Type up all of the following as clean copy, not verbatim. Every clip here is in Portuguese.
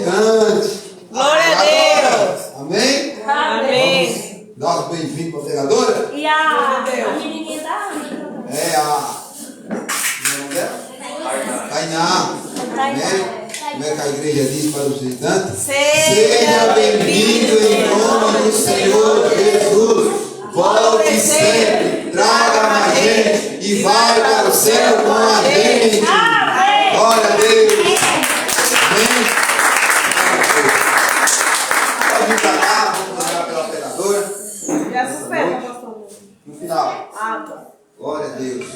Cante. Glória a Deus. Amém? Amém. Dá um bem-vindo para a pregadora. E a menininha da É a... Como é o nome dela? Tainá. Amém? Como é que a igreja diz para os visitantes? Seja bem-vindo em nome do Senhor Jesus. Volte sempre, traga mais gente e vai para o céu com a gente. Glória a Deus. Amém? Pode vir para cá, vamos orar pela pregadora. No final. Glória a Deus.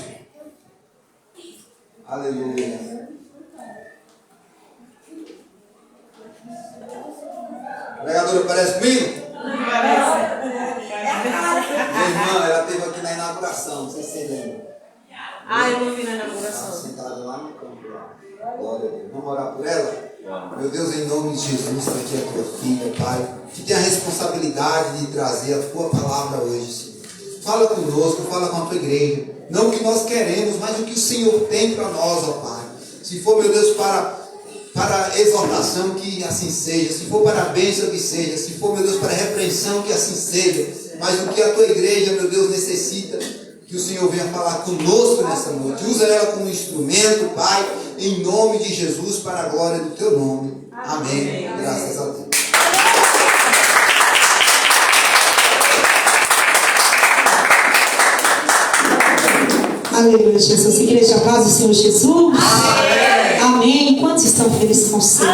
Aleluia. Pregadora, parece comigo? Minha irmã, ela esteve aqui na inauguração, não sei se você lembra. Eu não vi na inauguração. Sentada lá no campo. Glória a Deus. Vamos orar por ela? Meu Deus, em nome de Jesus, que aqui é a tua filha, Pai, que tem a responsabilidade de trazer a tua palavra hoje, Senhor. Fala conosco, fala com a tua igreja. Não o que nós queremos, mas o que o Senhor tem para nós, ó Pai. Se for, meu Deus, para a exortação, que assim seja. Se for para a bênção, que seja. Se for, meu Deus, para a repreensão, que assim seja. Mas o que a tua igreja, meu Deus, necessita, que o Senhor venha falar conosco nessa noite. Usa ela como instrumento, Pai, em nome de Jesus, para a glória do teu nome. Amém. Graças a Deus. Aleluia, Jesus. Igreja, paz do Senhor Jesus. Amém. Amém. Quantos estão felizes com o Senhor?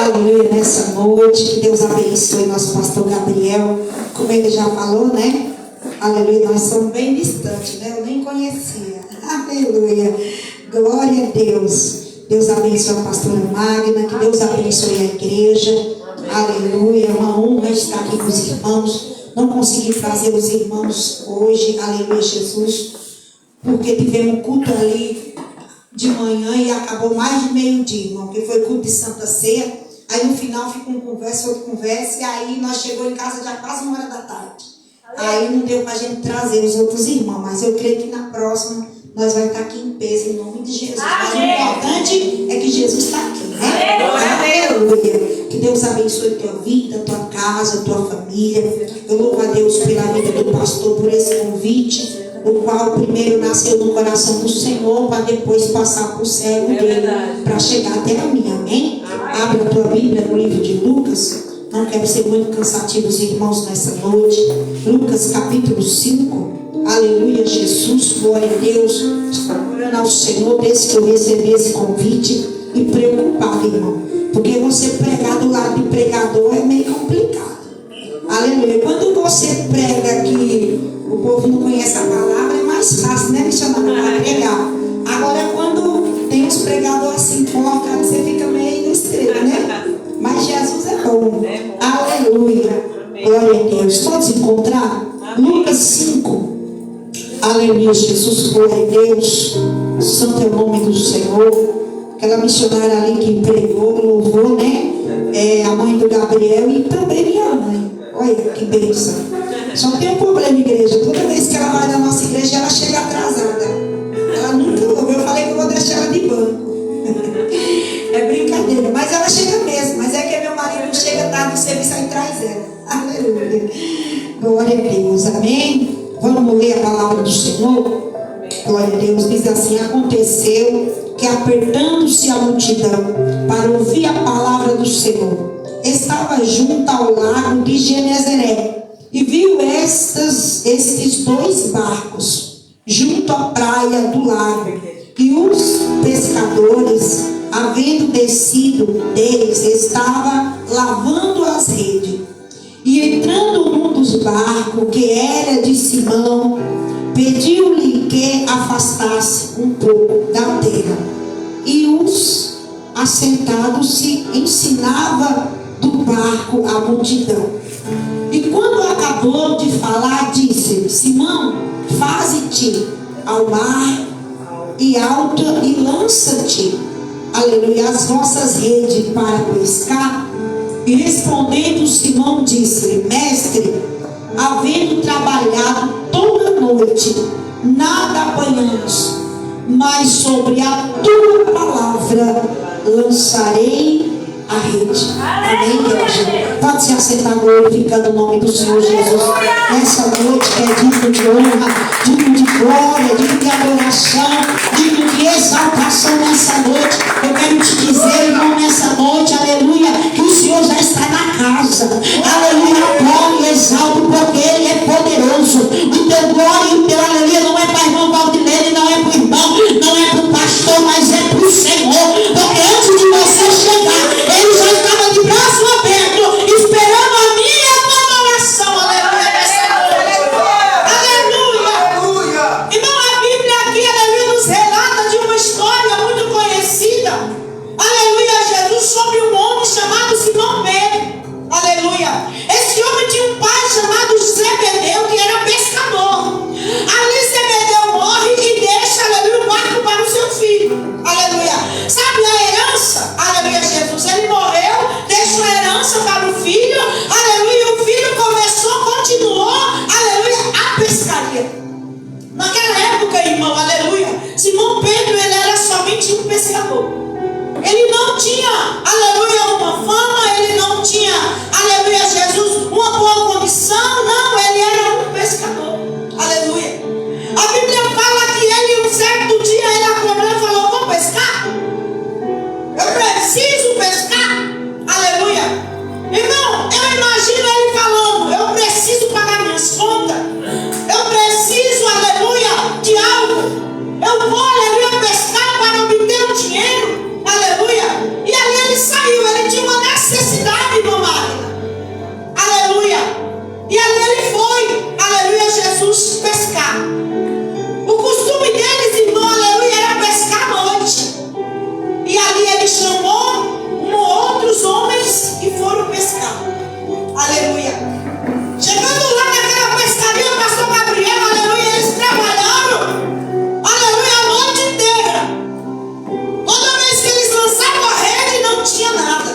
Aleluia, nessa noite. Que Deus abençoe nosso pastor Gabriel. Como ele já falou, né? Aleluia, nós somos bem distantes, né? Eu nem conhecia. Aleluia. Glória a Deus. Deus abençoe a pastora Magna. Que Deus abençoe a igreja. Aleluia. É uma honra estar aqui com os irmãos. Não consegui trazer os irmãos hoje. Aleluia, Jesus. Porque tivemos culto ali de manhã e acabou mais de meio-dia, irmão, que foi culto de Santa Ceia. Aí no final fica uma conversa, outra conversa, e aí nós chegamos em casa já quase 1h da tarde. Aí não deu para a gente trazer os outros irmãos, mas eu creio que na próxima nós vamos estar aqui em peso, em nome de Jesus. Mas o importante é que Jesus está aqui, né? Aleluia. Que Deus abençoe tua vida, tua casa, tua família. Eu louvo a Deus pela vida do pastor, por esse convite, o qual primeiro nasceu no coração do Senhor, para depois passar por servo dele, para chegar até a mim, amém? Abre a tua Bíblia no livro de Lucas. Não quero ser muito cansativo, os irmãos, nessa noite. Lucas capítulo 5. Aleluia, Jesus, glória a Deus. Orando ao Senhor desde que eu recebi esse convite, e preocupado, irmão, porque você pregar do lado de pregador é meio complicado. Aleluia. Quando você prega que o povo não conhece a palavra, é mais fácil, né, missionário, para pregar. Agora, quando tem uns pregadores assim colocados, você fica meio no estrela, né? Mas Jesus é bom. Aleluia. Glória a Deus. Todos encontrar? Lucas 5. Aleluia, Jesus, glória a Deus. Santo é o nome do Senhor. Aquela missionária ali que pregou, louvou, né? É a mãe do Gabriel e também minha mãe. Olha que bênção. Só tem um problema, igreja. Toda vez que ela vai na nossa igreja, ela chega atrasada. Ela nunca ouve. Eu falei que eu vou deixar ela de banco. É brincadeira. Mas ela chega mesmo. Mas é que meu marido não chega tarde no serviço, aí traz ela. Aleluia. Glória a Deus. Amém? Vamos ler a palavra do Senhor? Glória a Deus. Diz assim: aconteceu que, apertando-se a multidão para ouvir a palavra do Senhor, estava junto ao lago de Genezaré. E viu estes 2 barcos junto à praia do lago. E os pescadores, havendo descido deles, estavam lavando as redes. E entrando num dos barcos, que era de Simão, pediu-lhe que afastasse um pouco da terra. E os assentados se ensinava do barco a multidão. E quando acabou de falar, disse: Simão, faze-te ao mar e alta e lança-te, aleluia, as vossas redes para pescar. E respondendo Simão, disse-lhe: Mestre, havendo trabalhado toda a noite, nada apanhamos, mas sobre a tua palavra lançarei a rede. Amém, igreja? Pode se assentar glorificando o nome do Senhor Jesus. Nessa noite que é digno de honra, digno de glória, digno de adoração, digno de exaltação nessa noite. Eu quero te dizer, irmão, nessa noite, aleluia, que o Senhor já está na casa. Aleluia, adoro e exalto, porque Ele é poderoso. O teu glória e o teu aleluia não é para o irmão Valdilene, não é para o irmão, não é para o pastor, mas é para o Senhor. Porque antes de você chegar, Ele já estava de braço aberto, esperando a minha e a tua oração. Aleluia, nessa noite. Aleluia. Irmão, a Bíblia aqui, aleluia, nos relata de uma história muito conhecida. Aleluia, Jesus, sobre um homem chamado Simão Pedro. Aleluia. Esse homem tinha um pai chamado Zebedeu, que era pescador. Ali Zebedeu morre e deixa, aleluia, o barco para o seu filho. Aleluia. Sabe a herança? Aleluia, Jesus. Ele morreu, deixou a herança para o filho. Aleluia. O filho continuou, aleluia, a pescaria. Naquela época, irmão, aleluia, Simão Pedro, ele era somente um pescador. Ele não tinha, aleluia, uma fama, ele não tinha, aleluia, Jesus, uma boa condição, não, ele era um pescador, aleluia. A Bíblia fala que ele, um certo dia, ele acordou e falou: vou pescar? Eu preciso pescar, aleluia. Irmão, eu imagino ele falando: eu preciso pagar minhas contas, eu preciso, aleluia, de algo, eu vou, aleluia, pescar para obter um dinheiro. Aleluia. E ali ele saiu, ele tinha uma necessidade, irmão Magna. Aleluia. E ali ele foi, aleluia, Jesus, pescar. O costume deles, irmão, aleluia, era pescar à noite. E ali ele chamou outros homens e foram pescar. Aleluia. Chegando lá naquela pescaria, o pastor Gabriel, aleluia, eles trabalharam, aleluia, a noite inteira. Toda vez que eles lançavam a rede, não tinha nada.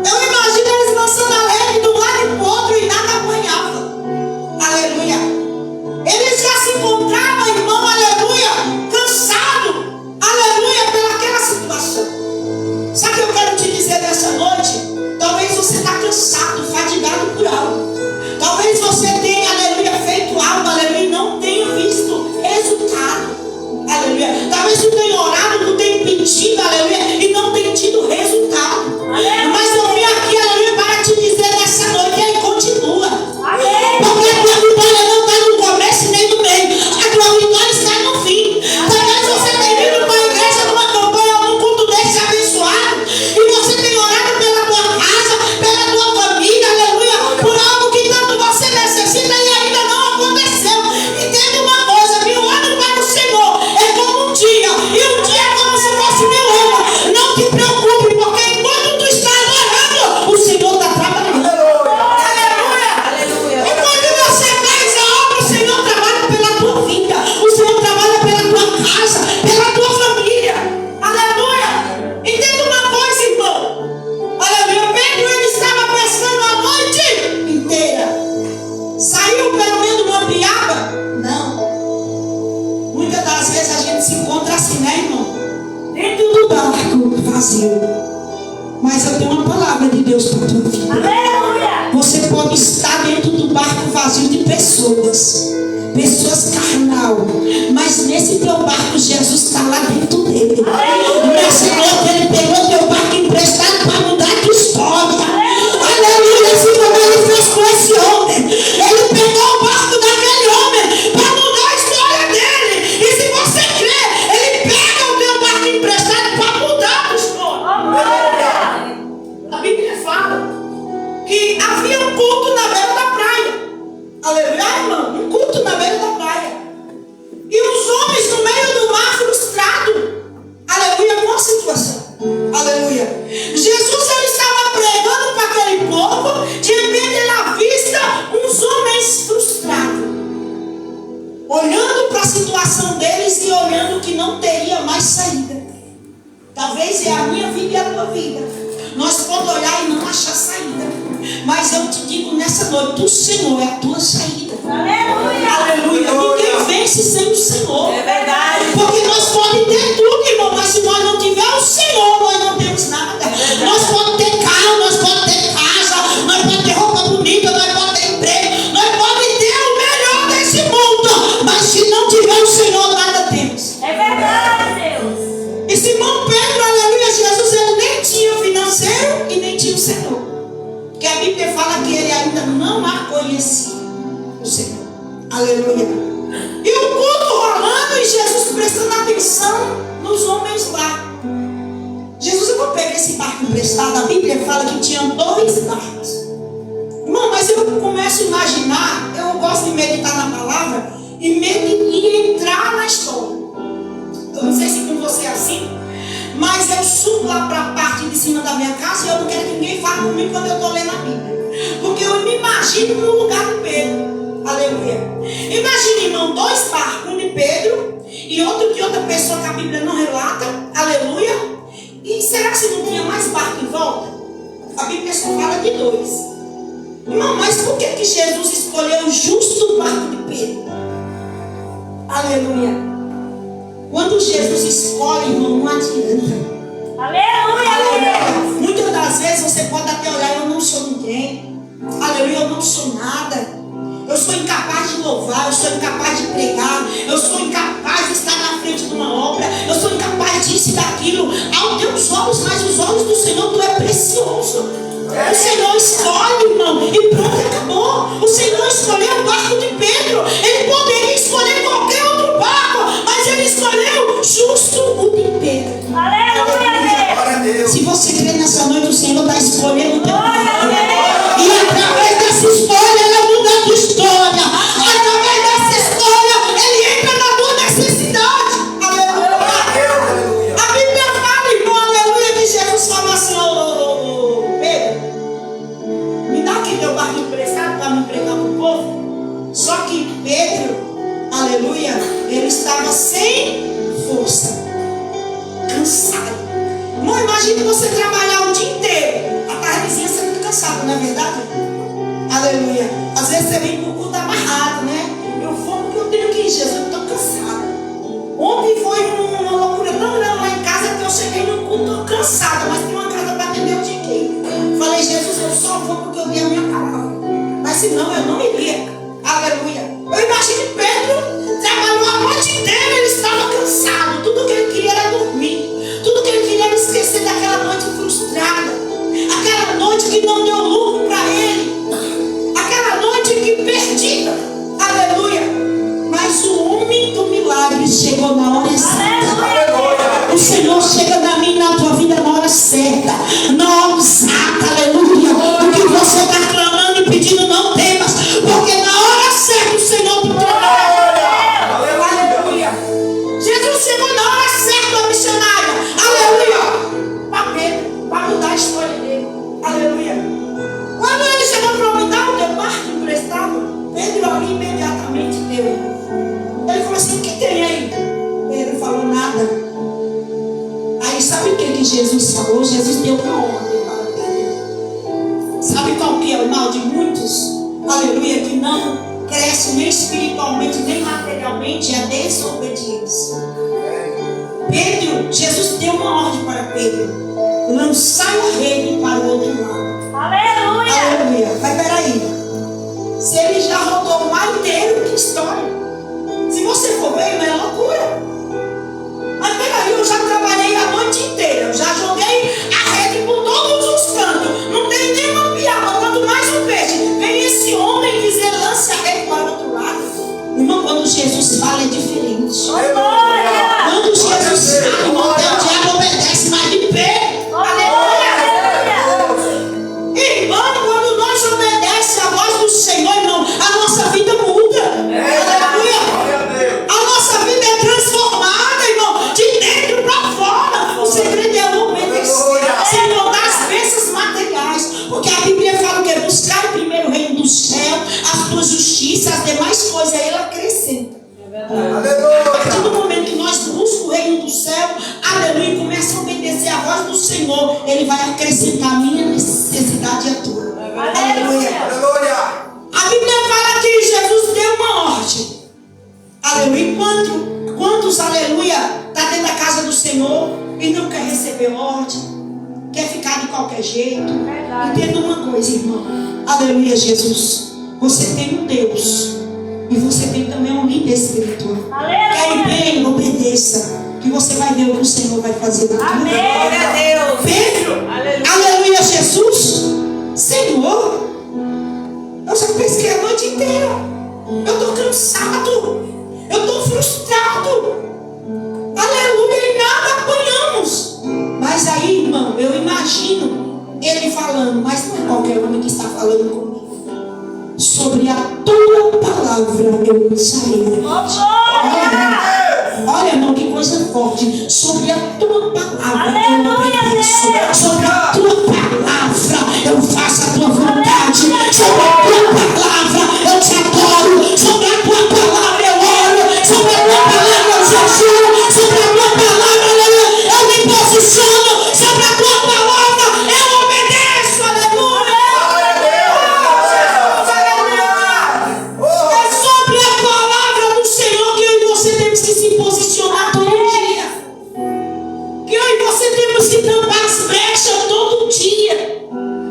Eu imagino eles lançando a rede de um lado e do outro e nada apanhava. Aleluia. Eles já se encontravam, irmão, aleluia, cansado, aleluia, pelaquela situação. Sabe o que eu quero te dizer nessa noite? Talvez você está cansado, fadigado por algo. Talvez você tenha, aleluia, feito algo, aleluia, e não tenha visto resultado. Aleluia. Talvez você tenha orado, não tenha pedido, aleluia, e não tenha tido resultado. Mas eu vim aqui, aleluia, para te dizer nessa noite, ele continua. Porque a tua vitória não está no começo nem no meio. A tua vitória está no fim. Talvez você tenha vindo para a igreja numa campanha ou num culto desse abençoado, e você tenha orado pela tua casa, pela tua família, aleluia, por algo que tanto você necessita e ainda não aconteceu. Entenda uma coisa: 1000 anos para o Senhor é como um dia, e um dia é como se fosse 1000 anos. Não te preocupe, porque enquanto tu estás orando, o Senhor está trabalhando. Aleluia. Enquanto você faz a obra, o Senhor trabalha pela tua vida, o Senhor trabalha pela tua casa, pela tua família. Aleluia. Entenda uma coisa, irmão. Aleluia. Pedro, ele estava pescando a noite inteira. Saiu pelo menos uma piaba? Não. Muitas das vezes a gente se encontra assim, né, irmão? Dentro do barco vazio. Mas eu tenho uma palavra de Deus para a tua vida. Aleluia. Você pode estar dentro do barco vazio de pessoas carnal, mas nesse teu barco Jesus está lá dentro dele. Nessa noite ele pegou teu barco emprestado para mudar a tua história. Aleluia. Assim como ele fez com esse homem, ele pegou o barco daquele homem para mudar a história dele. E se você crê, ele pega o teu barco emprestado para mudar a tua história. A Bíblia fala que havia um culto na beira da praia. Aleluia, irmão, um culto na beira da praia. E os homens no meio do mar frustrados. Aleluia, com a situação. Aleluia. Jesus, ele estava pregando para aquele povo. De repente ele avista uns homens frustrados, olhando para a situação deles e olhando que não teria mais saída. Talvez é a minha vida e a tua vida. Nós podemos olhar e não achar saída. Mas eu te digo nessa noite: o Senhor é a tua saída. Aleluia. Aleluia. Ninguém vence sem o Senhor. É verdade. Porque nós podemos ter tudo, irmão, mas se nós não tivermos o Senhor, nós não temos nada. Nós podemos Aleluia. E o culto rolando e Jesus prestando atenção nos homens lá. Jesus, eu vou pegar esse barco emprestado. A Bíblia fala que tinha 2 barcos. Irmão, mas eu começo a imaginar, eu gosto de meditar na palavra e entrar na história. Eu não sei se com você é assim, mas eu subo lá para a parte de cima da minha casa e eu não quero que ninguém fale comigo quando eu estou lendo a Bíblia. Porque eu me imagino no lugar de Pedro. Aleluia. Imagina, irmão, 2 barcos, um de Pedro e outro de outra pessoa que a Bíblia não relata. Aleluia. E será que não tinha mais barco em volta? A Bíblia só fala de 2. Irmão, mas por que Jesus escolheu justo o barco de Pedro? Aleluia. Quando Jesus escolhe, irmão, não adianta. Aleluia. Muitas das vezes você pode até olhar, eu não sou ninguém. Aleluia, eu não sou nada. Eu sou incapaz de louvar, eu sou incapaz de pregar, eu sou incapaz de estar na frente de uma obra, eu sou incapaz disso e daquilo. Aos teus olhos, mas os olhos do Senhor, tu é precioso. O Senhor escolhe, irmão, e pronto, acabou. O Senhor escolheu o barco de Pedro. Ele poderia escolher qualquer outro barco, mas ele escolheu justo o de Pedro. Aleluia. Se você crê nessa noite, o Senhor está escolhendo o teu barco. E através dessa escolha, Ele muda a tua história. Através dessa escolha, Ele entra na tua necessidade. Aleluia. A Bíblia fala, irmão, aleluia, que Jesus fala assim, Pedro, me dá aqui teu barco emprestado para me pregar para o povo. Só que Pedro, aleluia, ele estava sem força, cansado. Irmão, imagine você trabalhar o dia inteiro, a tardezinha você fica cansado, não é verdade? Aleluia. Às vezes você vem pro culto amarrado, né? Eu vou porque eu tenho que ir, Jesus, eu estou cansado. Ontem foi uma loucura tão grande lá em casa que eu cheguei no culto cansada, mas tem uma casa para atender, eu tinha que ir. Falei, Jesus, eu só vou porque eu dei a minha palavra. Mas senão eu não iria. Aleluia. Eu imagino Pedro trabalhou a noite inteira, ele estava cansado. Tudo que ele queria era dormir. Tudo que ele queria era esquecer daquela noite frustrada. Aquela noite que não deu lucro para ele. Aquela noite que perdida. Aleluia. Mas o homem do milagre chegou na hora certa. O Senhor chega na minha e na tua vida na hora certa. Na hora exata. Aleluia. O que você está clamando e pedindo, não temas. Porque na hora certa o Senhor te trará. Aleluia. Jesus chegou na hora certa, missionária. Aleluia. Para Pedro, para mudar a história dele. Aleluia. Quando ele chegou para me dar o teu barco emprestado, Pedro ali imediatamente deu. Ele falou assim, o que tem aí? Pedro falou, nada. Aí sabe o que Jesus falou? Jesus deu uma ordem para Pedro. Sabe qual que é o mal de muitos? Aleluia, que não cresce nem espiritualmente, nem materialmente, é a desobediência. Pedro, Jesus deu uma ordem para Pedro: lançar a rede para o outro lado. Aleluia. Aleluia. Mas peraí, se ele já rodou o mar inteiro, que história? Se você for ver, não é loucura. Mas peraí, eu já trabalhei a noite inteira, eu já joguei a rede por todos os cantos, não tem nenhuma piaba, quanto mais um peixe. Vem esse homem dizer, lance a rede para o outro lado. Irmão, quando Jesus fala é diferente. Quando Jesus fala, irmão, o diabo obedece, mas de pé. Aleluia. Irmão, quando nós obedecemos a voz do Senhor, irmão, a nossa vida muda. Aleluia. A nossa vida é transformada, irmão, de dentro para fora. O segredo é obedecer, sem olhar as bênçãos materiais. Porque a Bíblia fala que é buscar o primeiro reino do céu, as tuas justiças, as demais coisas, aí ela acrescenta. A partir do momento que nós buscamos o reino do céu, aleluia, e começa a obedecer a voz do Senhor, Ele vai acrescentar a minha necessidade e a tua. Aleluia. A Bíblia fala que Jesus deu uma ordem. Aleluia. Quantos, aleluia, está dentro da casa do Senhor e não quer receber ordem, quer ficar de qualquer jeito? Entenda uma coisa, irmão. Aleluia, Jesus. Você tem um Deus e você tem também um líder espiritual. Quer bem, obedeça, que você vai ver o que o Senhor vai fazer na tua vida. Glória a Deus. Pedro, aleluia, Jesus. Senhor, eu já pesquei a noite inteira. Eu estou cansado. Ele falando, mas não é qualquer homem que está falando comigo. Sobre a tua palavra eu lançarei. Olha, irmão, que coisa forte. Sobre a tua palavra eu obedeço. Sobre a tua palavra eu faço a tua vontade. Sobre a tua palavra eu te adoro. Sobre a tua palavra eu oro. Sobre a tua palavra eu jejuo. Sobre a tua palavra eu me posiciono. Sobre a tua palavra eu obedeço. Aleluia. É sobre a palavra do Senhor que eu e você temos que se posicionar todo dia. Que eu e você temos que tampar as brechas todo dia.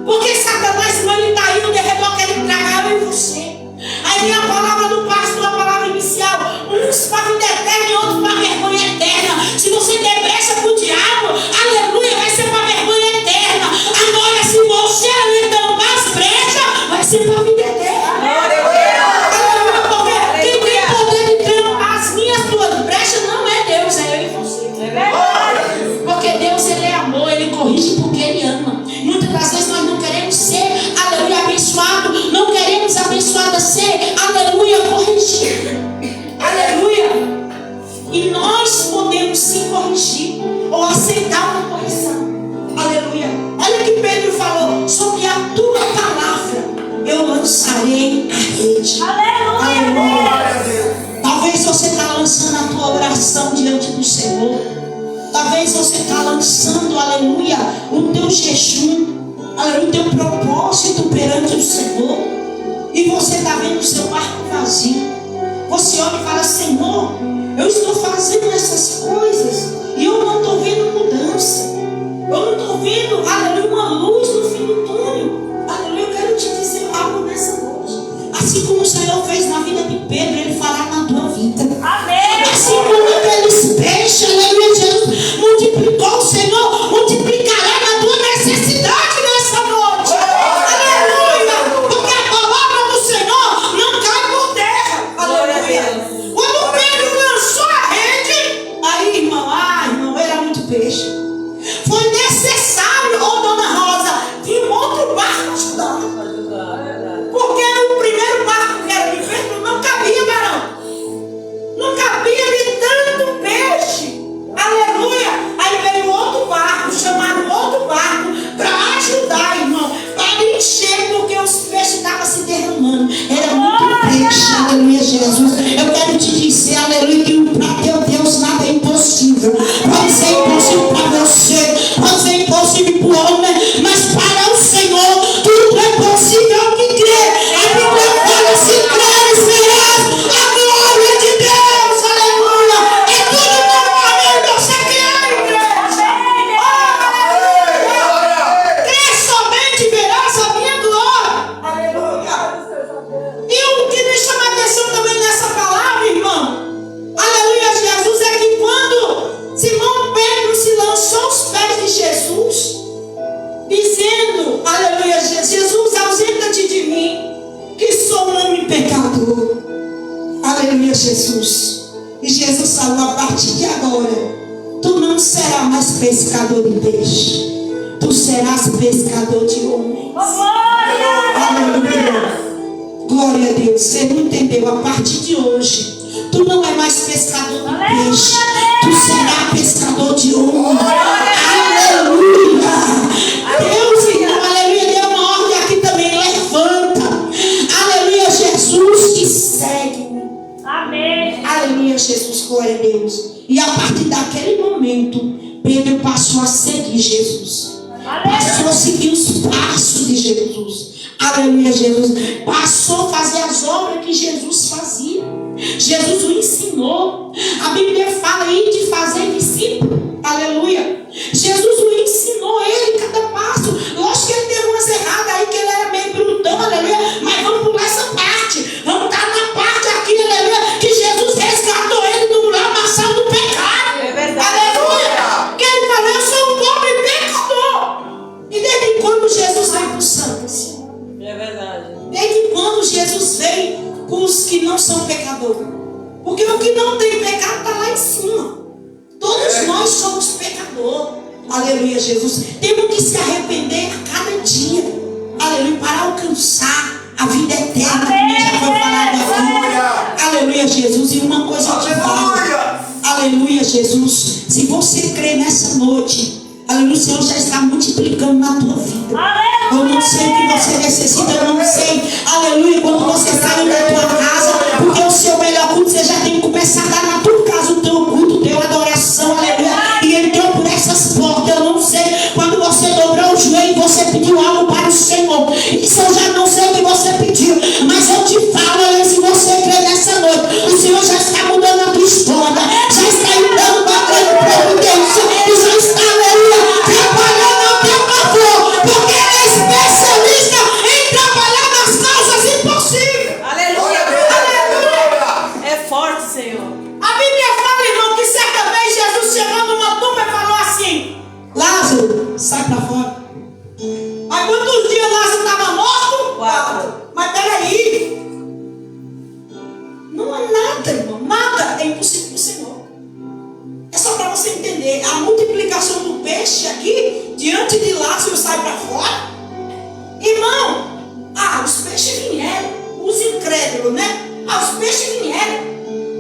Porque Satanás, irmão, ele está indo de redor, querendo tragar eu e você. Aí vem a palavra do pastor, a palavra inicial. Uns para a vida eterna e outros para a vergonha eterna. Se você der brecha para o diabo, aleluia, vai ser para a vergonha eterna. Agora, se você tampar as brechas, vai ser para a vida eterna. Aleluia, porque quem tem poder de tampar as minhas tuas brechas não é Deus, é eu e você. Porque Deus, ele é amor, ele corrige porque ele ama. Muitas das vezes nós não queremos ser, aleluia, abençoado, não queremos abençoada ser, aleluia, corrigido. Aleluia. E nós podemos se corrigir ou aceitar uma correção. Aleluia. Olha o que Pedro falou: sobre a tua palavra eu lançarei a rede. Aleluia. Talvez você está lançando a tua oração diante do Senhor. Talvez você está lançando, aleluia, o teu jejum, aleluia, o teu propósito perante o Senhor. E você está vendo o seu barco vazio. Você olha e fala: Senhor, eu estou fazendo essas coisas e eu não estou vendo mudança. Eu não estou vendo, aleluia, uma luz no fim do túnel. Aleluia, eu quero te dizer algo nessa noite. Assim como o Senhor fez na vida de Pedro, ele fará na tua vida. Amém. Assim como aqueles peixes, aleluia, Jesus multiplicou, o Senhor multiplicará na tua necessidade nessa noite. Aleluia. Porque a palavra do Senhor não cai por terra. Aleluia. Quando Pedro lançou a rede, aí, irmão, era muito peixe. Foi necessário, dona Rosa, que um outro barco ajudar. Porque o primeiro barco que era de Pedro não cabia, varão. Não cabia de tanto peixe. Aleluia. Aí veio outro barco, chamado outro barco, para ajudar, irmão, para encher, porque os peixes estavam se derramando. Era muito peixe, aleluia, Jesus. Eu quero te dizer, aleluia, que para teu Deus nada é impossível. Pode ser impossível para você, pode ser impossível para o homem, mas para o Senhor tudo é possível ao que crê. A Bíblia fala: se creres, verás a glória de Deus. Aleluia. É tudo novo, você crê, igreja. Aleluia. Crê somente, verás a minha glória. Aleluia. E o que me chama a atenção também nessa palavra, irmão, aleluia, Jesus, é que quando Simão Pedro se lançou aos pés de Jesus, dizendo, aleluia, Jesus, ausenta-te de mim, que sou um homem pecador. Aleluia, Jesus. E Jesus falou: a partir de agora, tu não serás mais pescador de peixe, tu serás pescador de homens. Aleluia. Glória a Deus. Você não entendeu? A partir de hoje, tu não é mais pescador de peixe, tu serás pescador de homens. Aleluia. Deus, irmão, aleluia, deu uma ordem aqui também: levanta, aleluia, Jesus, e segue-me. Amém. Aleluia, Jesus, glória a Deus. E a partir daquele momento, Pedro passou a seguir Jesus. Passou a seguir os passos de Jesus. Aleluia, Jesus. Passou a fazer as obras que Jesus fazia. Jesus o ensinou. A Bíblia fala aí de fazer discípulo. Aleluia. Jesus o ensinou, ele cada passo. Lógico que ele teve umas erradas aí, que ele era meio brutão, aleluia. Mas vamos pular essa parte. Vamos estar na parte aqui, aleluia, que Jesus resgatou ele do lamaçal do pecado. É verdade. Aleluia. Que ele falou: eu sou um pobre pecador. E desde quando Jesus veio para os santos? É verdade. Desde quando Jesus veio com os que não são pecadores? Porque o que não tem pecado está lá em cima. Todos nós somos pecadores. Aleluia, Jesus. Temos que se arrepender a cada vida eterna, como já foi falado aqui. Aleluia, Jesus. E uma coisa eu te falo. Aleluia, Jesus. Se você crê nessa noite, aleluia, o Senhor já está multiplicando na tua vida. Eu não sei o que você necessita, eu não sei. Aleluia, quando você saiu da tua casa, porque o seu melhor culto você já tem que começar a dar na tua casa o teu culto, o teu adoração, aleluia. E entrou por essas portas, eu não sei. Quando você dobrou o joelho, você pediu algo para o Senhor. Isso eu já não sei o que você pediu, mas eu te falo, aleluia, se você crê nessa noite, o Senhor já está mudando a tua história, já está entrando com a grande providência, e já está, aleluia, trabalhando ao teu favor, porque Ele é especialista em trabalhar nas causas impossíveis. Aleluia. Aleluia. É forte, Senhor. A Bíblia fala, irmão, que certa vez Jesus chegou numa tumba e falou assim: Lázaro, sai para fora. há quantos dias Lázaro estava morto? 4. Mas peraí, não há nada, irmão, nada é impossível para o Senhor. É só para você entender. A multiplicação do peixe aqui, diante de Lázaro, sai para fora. Irmão, os peixes vieram, os incrédulos, né? Os peixes vieram.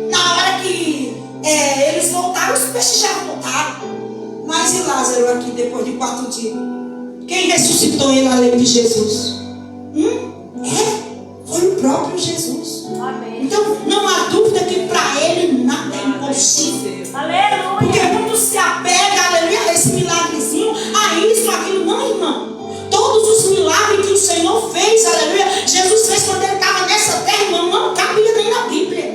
Na hora que eles voltaram, os peixes já voltaram. Mas e Lázaro aqui, depois de 4 dias? Quem ressuscitou ele além de Jesus? Foi o próprio Jesus. Amém. Então, não há dúvida que para ele nada é impossível. Aleluia. Porque muitos se apegam, aleluia, a esse milagrezinho, a isso, aquilo. Não, irmão. Todos os milagres que o Senhor fez, aleluia, Jesus fez quando ele estava nessa terra, irmão, não cabia nem na Bíblia.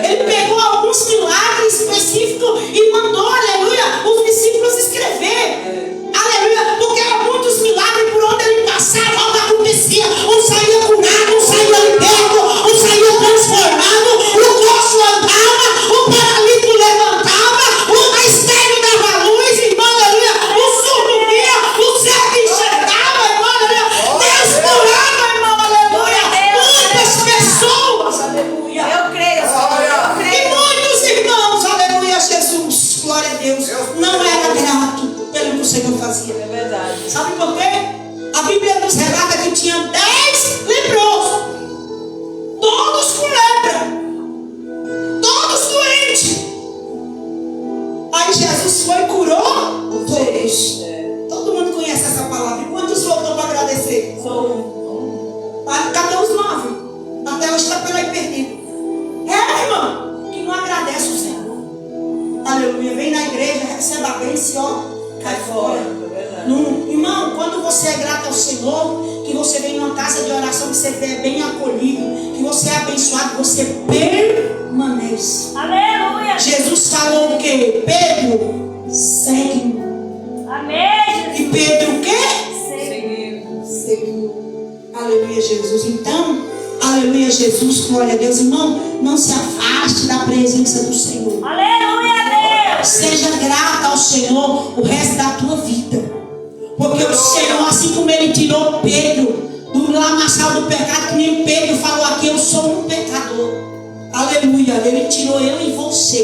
Ele pegou alguns milagres específicos e mandou, aleluia, os discípulos escrever. Aleluia, porque eram muitos milagres por onde ele passava, algo acontecia. Um saía curado, um saía liberto, um saía transformado, o coxo andava, o paralítico levantava, o estéril dava luz, irmão, aleluia, o surdo via, o cego enxergava, irmão, aleluia, Deus curava, irmão, aleluia, muitas pessoas, aleluia. Eu creio, Senhor. Eu E creio. muitos irmãos, aleluia, Jesus, glória a Deus, não era grato pelo que o Senhor fazia. É verdade. Sabe por quê? A Bíblia nos relata que tinha 10 leprosos, todos com lepra, todos doentes. Aí Jesus foi e curou todos. Todo mundo conhece essa palavra. E quantos voltou para agradecer? Cadê os 9? Até hoje está por aí perdido. Irmão, que não agradece o Senhor. Aleluia. Vem na igreja, recebe a bênção, ó, cai fora. Irmão, quando você é grato ao Senhor, que você vem numa casa de oração, que você é bem acolhido, que você é abençoado, você permanece. Aleluia. Jesus falou o quê? Pedro, segue-me. Amém. E Pedro o quê? Seguiu. Seguiu. Aleluia, Jesus. Então, aleluia, Jesus, glória a Deus. Irmão, não se afaste da presença do Senhor. Aleluia, Deus. Seja grato ao Senhor o resto da tua vida. Porque o Senhor, assim como Ele tirou Pedro do lamaçal do pecado, que nem Pedro falou aqui, eu sou um pecador. Aleluia, Ele tirou eu e você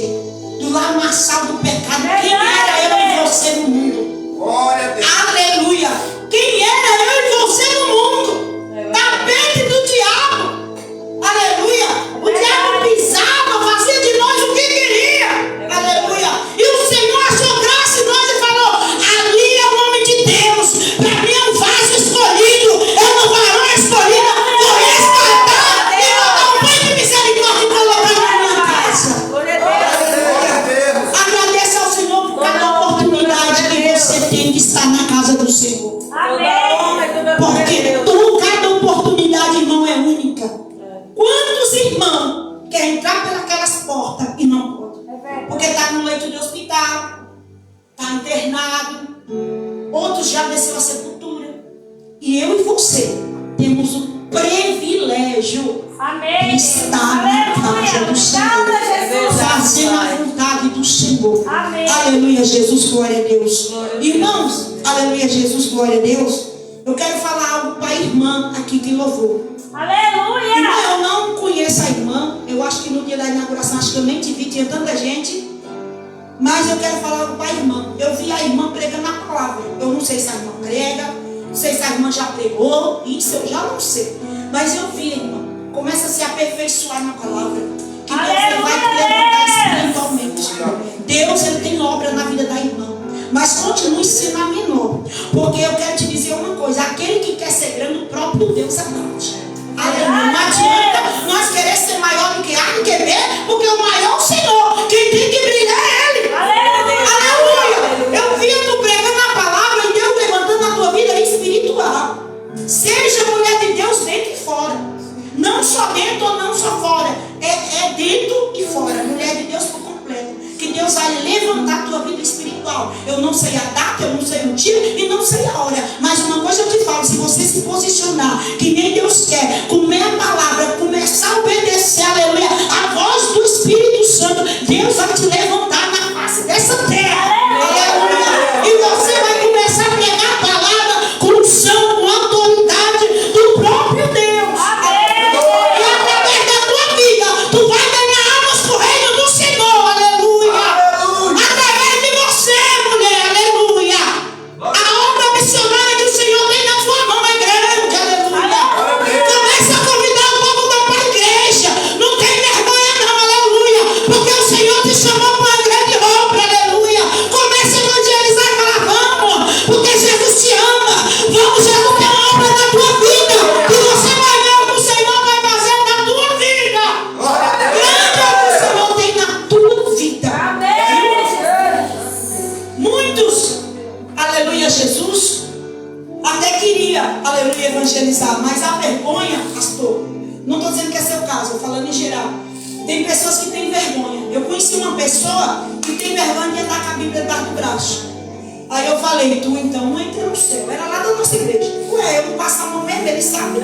do lamaçal do pecado. Quem era eu e você no mundo? Glória a Deus. Aleluia. Quem era eu e você no mundo? Tapete do diabo. Aleluia. O diabo pisava, fazia de nós o que queria. Aleluia. E o Senhor achou graça em nós e falou: ali é o homem de Deus. Para mim é um vaso escolhido. É uma varão escolhida. Vou resgatar e vou dar um banho de misericórdia e colocar na minha casa. Glória a Deus. Agradeça ao Senhor por cada oportunidade que você tem de estar na casa do Senhor. Amém. Porque cada oportunidade, irmão, é única. Quantos irmãos querem entrar pelas portas e não podem? Porque está no leito de hospital, está internado, outros já desceu a sepultura. E eu e você temos o privilégio de estar na casa do Senhor, fazendo a vontade do Senhor. Amém. Aleluia, Jesus, glória a Deus. Irmãos, aleluia, Jesus, glória a Deus. Eu quero falar algo para a irmã aqui que louvou. Aleluia. Irmã, eu não conheço a irmã. Eu acho que no dia da inauguração, acho que eu nem te vi, tinha tanta gente. Mas eu quero falar algo para a irmã. Eu vi a irmã pregando a palavra. Eu não sei se a irmã prega, não sei se a irmã já pregou. Isso eu já não sei. Mas eu vi, irmã, começa a se aperfeiçoar na palavra. Que Deus vai te levantar espiritualmente. Deus, ele tem obra na vida da irmã. Mas continue sendo a menor. Porque eu quero te dizer uma coisa: aquele que quer ser grande, o próprio Deus é grande. Aleluia. Não adianta nós querer ser maior do que A, do que B, porque o maior é o Senhor. Quem tem que brilhar é Ele. Aleluia. Eu vi tu pregando a palavra e Deus levantando a tua vida espiritual. Seja mulher de Deus dentro e fora. Não só dentro ou não só fora. É dentro e fora. Mulher de Deus por completo. Que Deus vai levantar a tua vida espiritual. Eu não sei a data, eu não sei o dia e não sei a hora. Mas uma coisa eu te falo: se você se posicionar que nem Deus quer, comer a palavra, começar a obedecer, aleluia, a voz do Espírito Santo, Deus vai te levantar na face dessa terra. Aleluia. E você vai começar a pegar a palavra com unção, com autoridade do próprio Deus. E através da tua vida, tu vai ganhar almas pro reino do Senhor. Aleluia. Através de você, mulher. Aleluia. A obra missionária que o Senhor tem na sua mão é grande. Aleluia. Começa a convidar o povo para a igreja. Não tem vergonha não. Aleluia. Porque o Senhor te chamou para uma grande obra. Aleluia. Começa a evangelizar e falar: vamos, porque Jesus te ama. Vamos, Jesus tem uma obra na tua vida. E você vai ver o que o Senhor vai fazer na tua vida. Grande é o que o Senhor tem na tua vida. Muitos, aleluia, Jesus até queria, aleluia, evangelizar, mas a vergonha, pastor, não estou dizendo que é seu caso, estou falando em geral. Tem pessoas que têm vergonha. Eu conheci uma pessoa que tem vergonha de andar com a Bíblia debaixo do braço. Aí eu falei: tu então não entra no céu. Era lá da nossa igreja. Ué, eu não passo a mão mesmo, ele sabe.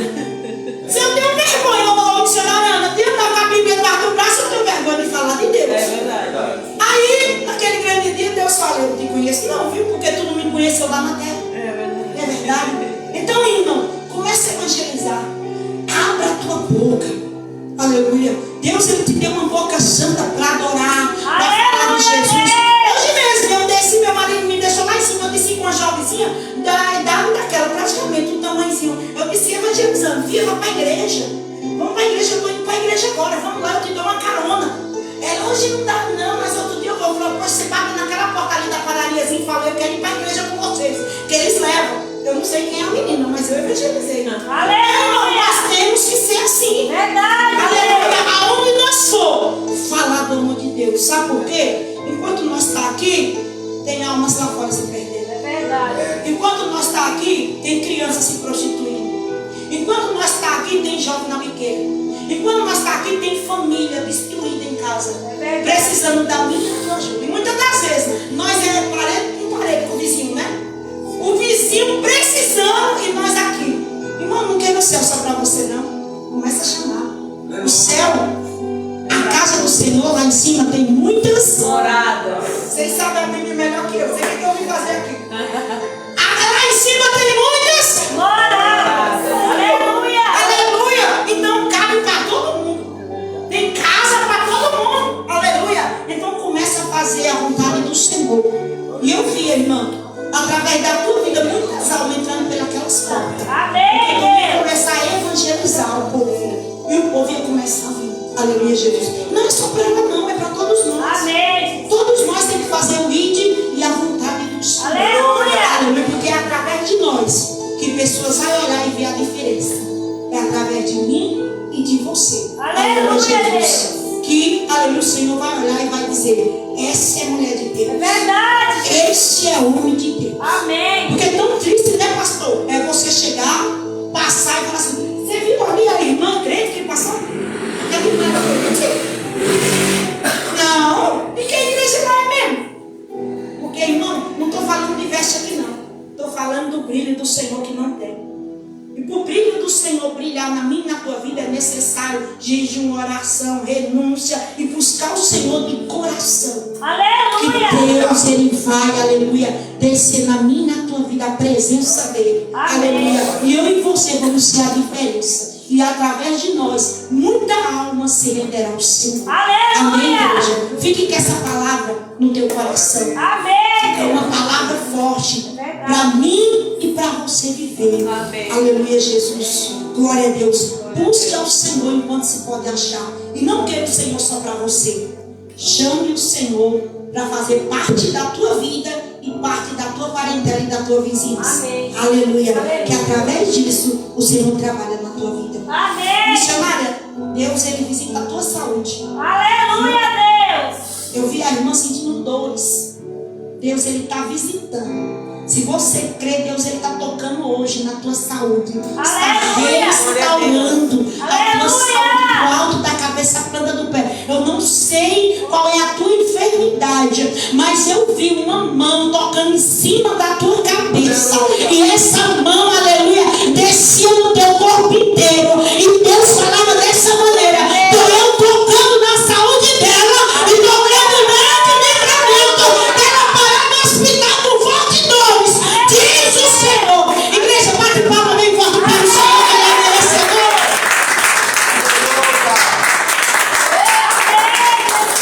Se eu tenho vergonha, ô missionária Ana, de andar com a Bíblia debaixo do braço, eu tenho vergonha de falar de Deus. É verdade. Aí, naquele grande dia, Deus fala: eu não te conheço não, viu? Porque tu não me conheceu lá na terra. É verdade. É verdade? Então, irmão, comece a evangelizar. Abra a tua boca. Aleluia. Deus, ele te deu uma boca santa para adorar, para falar de Jesus. Hoje mesmo, eu desci, meu marido me deixou lá em cima. Eu desci com uma jovenzinha da idade daquela, praticamente um tamanhozinho. Eu desci evangelizando: filha, vamos para a igreja. Vamos para a igreja, eu estou indo para a igreja agora. Vamos lá, eu te dou uma carona. Ela: hoje não dá não, mas outro dia eu vou. Falou: pois você bate naquela porta ali da padariazinha e fala: eu quero ir para a igreja com vocês. Que eles levam. Eu não sei quem é a menina, mas eu evangelizei. Aleluia! Nós temos que ser assim. Verdade. Aleluia! Aonde nós for, falar do amor de Deus. Sabe por quê? Enquanto nós estamos aqui, tem almas lá fora se perdendo. É verdade. Enquanto nós estamos aqui, tem crianças se prostituindo. Enquanto nós estamos aqui, tem jovem na biqueira. Enquanto nós estamos aqui, tem família destruída em casa, precisando da minha ajuda. E muitas das vezes, nós é parede com o vizinho, né? O vizinho precisando e nós aqui. Irmão, não quero o céu só para você, não. Começa a chamar. O céu, a casa do Senhor lá em cima tem muitas moradas. Vocês sabem a Bíblia melhor que eu. Sei o que eu vim fazer aqui. Lá em cima tem muitas moradas. Aleluia. Aleluia. Então cabe para todo mundo. Tem casa para todo mundo. Aleluia. Então começa a fazer a vontade do Senhor. E eu vi, irmã, através da tua vida, muitas almas entrando pelas portas. Amém. Começar a evangelizar o povo. E o povo ia começar a vir. Aleluia, Jesus. Não é só para ela, não, é para todos nós. Amém. Todos nós temos que fazer o id e a vontade do Senhor. Aleluia. Aleluia. Porque é através de nós que pessoas vão olhar e ver a diferença. É através de mim e de você. Aleluia, Jesus. Que, aleluia, o Senhor vai olhar e vai dizer: essa é a mulher de Deus. É verdade. Esse é o homem de Deus. Amém. Porque é tão triste, né, pastor? É você chegar, passar e falar assim: você viu ali a irmã crente que passou? Não. E que igreja lá é mesmo? Porque, irmão, não estou falando de veste aqui, não. Estou falando do brilho do Senhor que não tem. E para o brilho do Senhor brilhar na minha e na tua vida é necessário jejum, oração, renúncia e buscar o Senhor de coração. Aleluia! Que Deus, Ele vai, aleluia, descer na minha e na tua vida a presença dEle. Amém. Aleluia! E eu e você vamos ser a diferença. E através de nós, muita alma se renderá ao Senhor. Aleluia! Amém, igreja? Fique com essa palavra no teu coração. Amém! É uma palavra forte para mim e e para você viver. Amém. Aleluia, Jesus. Glória a Deus. Busque ao Senhor enquanto se pode achar. E não queira o Senhor só para você. Chame o Senhor para fazer parte da tua vida e parte da tua parentela e da tua vizinhança. Amém. Aleluia. Aleluia. Que através disso o Senhor trabalha na tua vida. Amém. Missionária, Deus, Ele visita a tua saúde. Aleluia, Deus. Eu vi a irmã sentindo dores. Deus, Ele está visitando. Se você crê, Deus, Ele está tocando hoje na tua saúde. Está Aleluia. restaurando a tua Aleluia. saúde do alto da cabeça à planta do pé. Eu não sei qual é a tua enfermidade, mas eu vi uma mão tocando em cima da tua cabeça. E essa mão, aleluia, descia no teu corpo inteiro. E Deus falava dessa maneira: então eu tocando na saúde dela e dobrando o livramento dela parar no hospital com forte dores. Diz o Senhor. Igreja, bate palma bem forte para o Senhor. Ele é merecedor.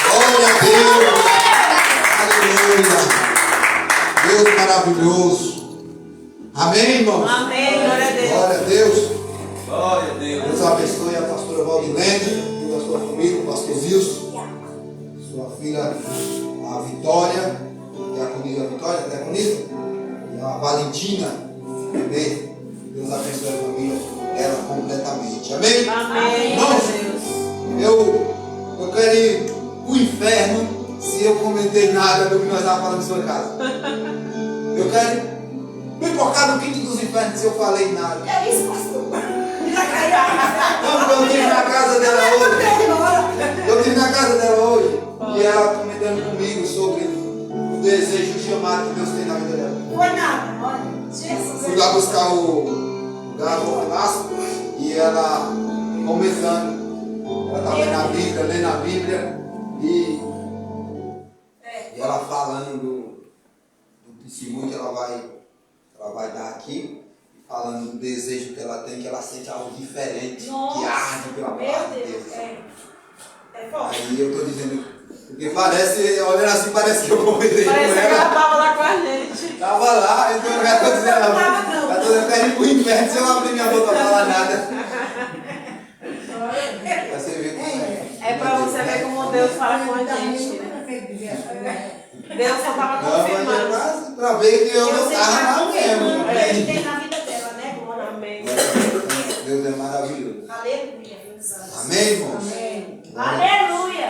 Glória a Deus. Aleluia. Deus maravilhoso. Amém, irmãos? Amém. Glória a Deus. Glória a Deus. Glória a Deus. Deus abençoe a pastora Valdilene e a sua família, o pastor Wilson, sua filha, a Vitória, diaconisa Vitória, diaconisa, e a Valentina, bebê. Deus abençoe a família dela completamente. Amém? Amém. Irmãos, Deus. eu quero ir pro inferno se eu comentei nada do que nós estávamos falando em sua casa. Eu quero pipocar no quinto dos infernos se eu falei nada. É isso, pastor. Não, eu estive na casa dela hoje. Eu estive na casa dela hoje. E ela comentando comigo sobre o desejo, o chamado que Deus tem na vida dela. Foi nada. Olha, Jesus. Fui lá buscar o garrafofilaço e ela comentando. Ela estava lendo a Bíblia e ela falando do testemunho que ela vai dar aqui, falando do desejo que ela tem, que ela sente algo diferente, que arde pela palavra de Deus. Aí eu estou dizendo, porque parece, olhando assim, parece que eu comentei com Parece que ela ela. estava lá com a gente. Estava lá, então eu já estou dizendo, eu quero ir pro inferno se eu não abrir minha boca para falar nada. Você vê como É pra você ver como Deus fala com a gente, né? Deus só estava não, mas é confirmando. para ver que eu não estava lá O que mesmo. tem na vida dela, né? Glória. Amém. Deus é maravilhoso. Aleluia. Amém, irmãos? Aleluia.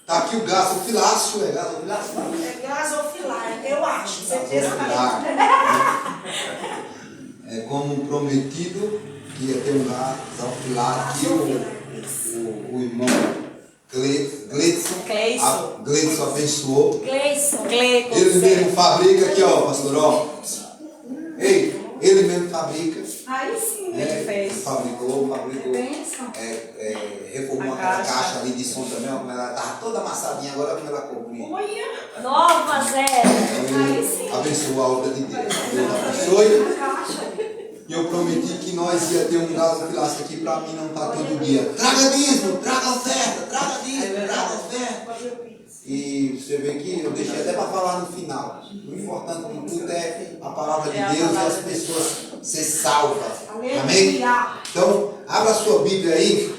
Tá aqui o gasofilácio, é gasofilácio? É gasofilar, eu acho. Certeza que É como prometido que ia ter um gasofilar aqui, o irmão Gleidson abençoou. Gleison. Ele mesmo fabrica aqui, ó, pastor, ó. Ei, ele mesmo fabrica. Aí sim. Ele fez. Fabricou. Reformou A aquela caixa. caixa ali de som também, ó, como ela estava toda amassadinha, agora como ela cobriu. Olha. Nova, Zé. Aí sim. Abençoou a obra de Deus. Deus abençoe. E eu prometi que nós ia ter um gasofilácio aqui para mim não estar todo dia. Traga dízimo, traga oferta, traga dízimo, traga oferta. E você vê que eu deixei até para falar no final. O importante de tudo é a palavra de Deus e as pessoas ser salvas. Amém? Então, abra a sua Bíblia aí.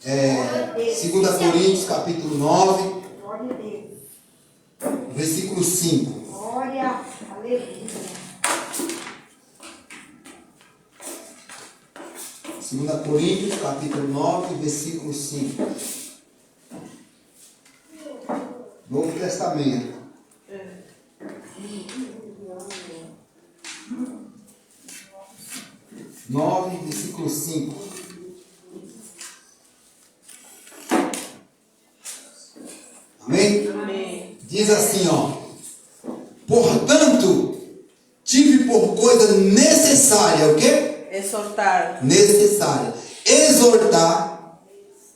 2 Coríntios, capítulo 9, Glória a Deus. versículo 5. Glória. Aleluia. 2 Coríntios, capítulo 9, versículo 5. Novo Testamento. Nove, versículo 5. Amém? Amém. Diz assim, ó. Portanto, tive por coisa necessária, o quê? Exortar. Necessária. Exortar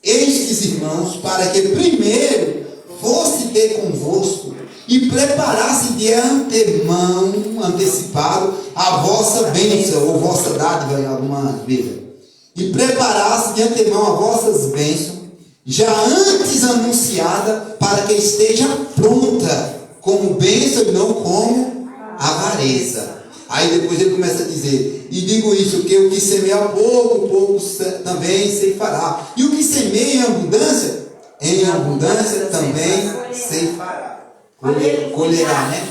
estes irmãos para que primeiro fosse ter convosco e preparasse de antemão, antecipado, a vossa bênção, ou vossa dádiva em alguma Bíblia. E preparasse de antemão as vossas bênçãos, já antes anunciada, para que esteja pronta, como bênção e não como avareza. Aí depois ele começa a dizer: e digo isso, que o que semeia pouco também ceifará. E o que semeia em abundância também ceifará. Colherá, né?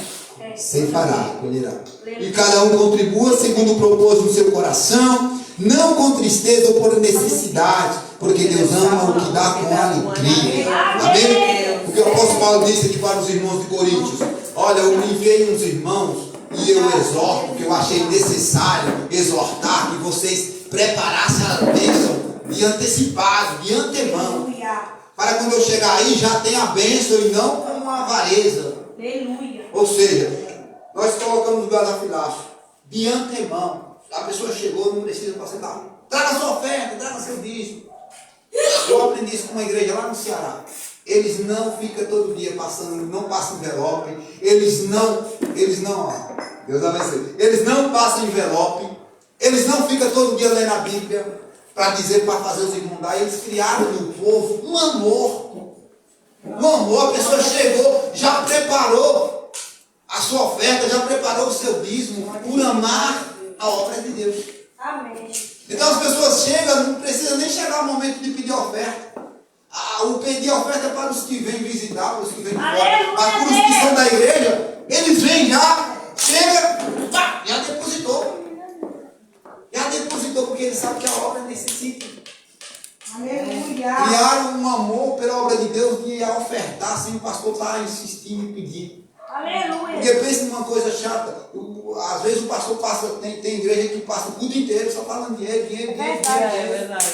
Ceifará, colherá. E cada um contribua segundo o propósito do seu coração, não com tristeza ou por necessidade, porque Deus ama o que dá com alegria. Amém? Porque o apóstolo Paulo disse aqui para os irmãos de Coríntios: olha, eu enviei uns irmãos e eu exorto, porque eu achei necessário exortar que vocês preparassem a bênção de antecipado, de antemão, para quando eu chegar aí já tenha a bênção e não com uma avareza. Aleluia. Ou seja, nós colocamos o gasofilaço de antemão. A pessoa chegou, não precisa passar lá. Traga sua oferta, traga seu dízimo. Eu aprendi isso com uma igreja lá no Ceará. Eles não ficam todo dia passando, não passam envelope. Eles não, ó, Deus abençoe. Eles não passam envelope. Eles não ficam todo dia lendo a Bíblia para dizer, para fazer os irmãos dar. Eles criaram no povo um amor. Um amor, a pessoa chegou, já preparou a sua oferta, já preparou o seu dízimo por amar a obra de Deus. Amém. Então as pessoas chegam, não precisa nem chegar o momento de pedir oferta. O pedir oferta é para os que vêm visitar, para os que vêm de fora. Mas para os que são da igreja, eles vêm já, chega, já depositou. Já depositou, porque eles sabem que a obra necessita. Aleluia. Criaram um amor pela obra de Deus de ofertar sem o pastor estar insistindo e pedir. Aleluia. Porque pensa numa coisa chata. Às vezes o pastor passa, tem igreja que passa o culto inteiro só falando dinheiro. É verdade.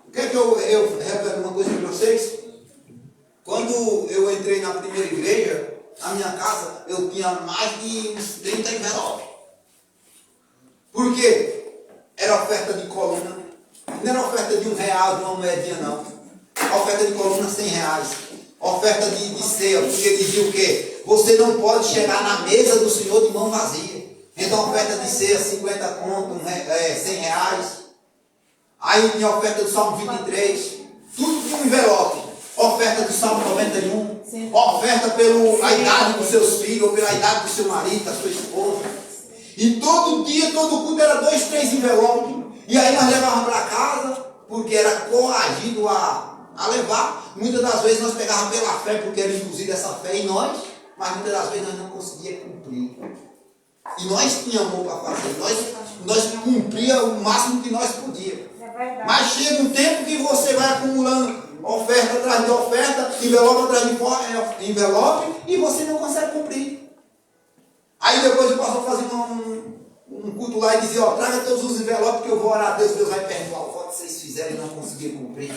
O que é que eu revelo uma coisa para vocês? Quando eu entrei na primeira igreja, na minha casa, eu tinha mais de uns 30 envelopes. Por quê? Era oferta de coluna. Não era oferta de R$1, de uma moedinha, não. Oferta de coluna, R$100. Oferta de ceia, porque dizia o quê? Você não pode chegar na mesa do Senhor de mão vazia. Então, oferta de ceia, 50 conto, R$100. Aí tinha a oferta do Salmo 23. Tudo com envelope. Oferta do Salmo 91. Sim. Oferta pela idade dos seus filhos, ou pela idade do seu marido, da sua esposa. E todo dia, todo culto era 2, 3 envelopes. E aí nós levávamos para casa, porque era coagido a levar. Muitas das vezes nós pegávamos pela fé, porque era inclusive essa fé em nós, mas muitas das vezes nós não conseguíamos cumprir. E nós tínhamos amor para fazer, nós cumpríamos o máximo que nós podíamos. Mas chega um tempo que você vai acumulando oferta atrás de oferta, envelope atrás de envelope, e você não consegue cumprir. Aí depois o pastor fazia um culto lá e dizia: ó, traga todos os envelopes que eu vou orar a Deus, Deus vai perdoar o voto que vocês fizeram e não conseguiram cumprir.